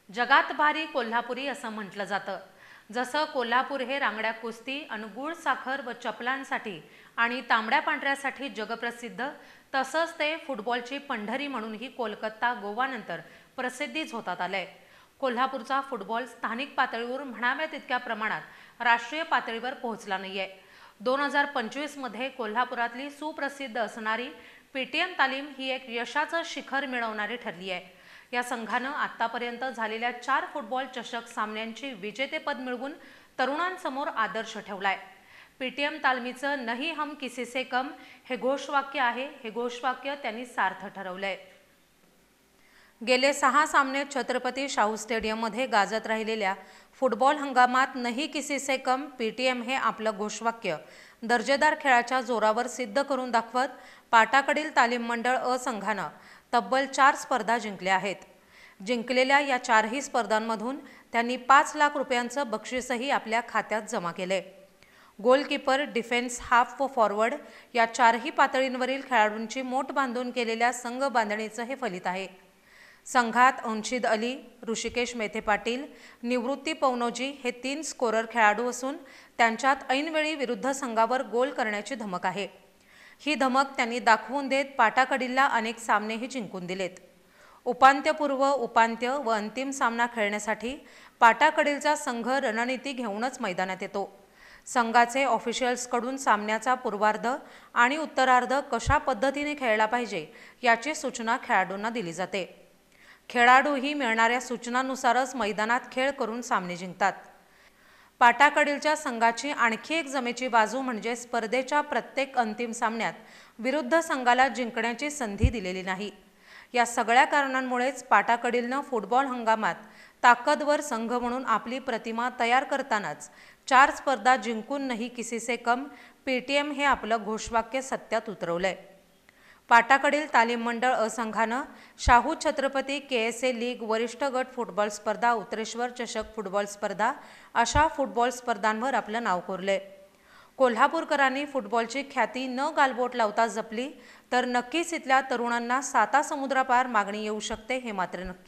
जगात भारी कोल्हापुरी असं म्हटलं जातं। जसं कोल्हापूर हे रांगड्या कुस्ती अन गुळ साखर व चपलांसाठी आणि तांबड्या पांढऱ्यासाठी जगप्रसिद्ध, तसंच ते फुटबॉलची पंढरी म्हणूनही कोलकाता गोवानंतर प्रसिद्धीच होतात आलंय। कोल्हापूरचा फुटबॉल स्थानिक पातळीवर म्हणाव्या तितक्या प्रमाणात राष्ट्रीय पातळीवर पोहोचला नाहीये। 2025 मध्ये कोल्हापुरातली सुप्रसिद्ध असणारी पीटीएम तालीम ही एक यशाचं शिखर मिळवणारी ठरली आहे। या संघानं आतापर्यंत झालेल्या 4 फुटबॉल चषक सामन्यांची विजेतेपद मिळवून तरुणांसमोर आदर्श ठेवलाय। पीटीएम तालमीचं नहीं हम किसी से कम हे घोषवाक्य आहे। हे घोषवाक्य त्यांनी सार्थ ठरवलंय। गेले 6 सामने छत्रपती शाहू स्टेडियममध्ये गाजत राहिलेल्या फुटबॉल हंगामात नहीं किसी से कम पीटीएम हे आपलं घोषवाक्य दर्जेदार खेळाच्या जोरावर सिद्ध करून दाखवत पाटाकडील तालीम मंडळ अ संघानं तब्बल 4 स्पर्धा जिंकल्या आहेत। जिंकलेल्या या 4ही स्पर्धांमधून त्यांनी 5 लाख रुपयांचं बक्षीसही आपल्या खात्यात जमा केले। गोलकीपर, डिफेन्स, हाफ व फॉरवर्ड या 4ही पातळींवरील खेळाडूंची मोठ बांधून केलेल्या संघ बांधणीचं हे फलित आहे। संघात अंशिद अली, ऋषिकेश मेथे पाटील, निवृत्ती पवनोजी हे 3 स्कोरर खेळाडू असून त्यांच्यात ऐनवेळी विरुद्ध संघावर गोल करण्याची धमक आहे। ही धमक त्यांनी दाखवून देत पाटाकडीलला अनेक सामनेही जिंकून दिलेत। उपांत्यपूर्व, उपांत्य व अंतिम सामना खेळण्यासाठी पाटाकडीलचा संघ रणनीती घेऊनच मैदानात येतो। संघाचे ऑफिशियल्सकडून सामन्याचा पूर्वार्ध आणि उत्तरार्ध कशा पद्धतीने खेळला पाहिजे याची सूचना खेळाडूंना दिली जाते। खेळाडूही मिळणाऱ्या सूचनांनुसारच मैदानात खेळ करून सामने जिंकतात। पाटाकडीलच्या संघाची आणखी एक जमेची बाजू म्हणजे स्पर्धेच्या प्रत्येक अंतिम सामन्यात विरुद्ध संघाला जिंकण्याची संधी दिलेली नाही। या सगळ्या कारणांमुळेच पाटाकडीलनं फुटबॉल हंगामात ताकदवर संघ म्हणून आपली प्रतिमा तयार करतानाच 4 स्पर्धा जिंकून नहीं किसी से कम पीटीएम हे आपलं घोषवाक्य सत्यात उतरवलंय। पाटाकडील तालीम मंडळ अ संघानं शाहू छत्रपती केएसए लीग वरिष्ठ गट फुटबॉल स्पर्धा, उत्तरेश्वर चषक फुटबॉल स्पर्धा अशा फुटबॉल स्पर्धांवर आपलं नाव कोरलंय। कोल्हापूरकरांनी फुटबॉलची ख्याती न गालबोट लावता जपली तर नक्कीच इथल्या तरुणांना साता समुद्रापार मागणी येऊ शकते हे मात्र नक्की।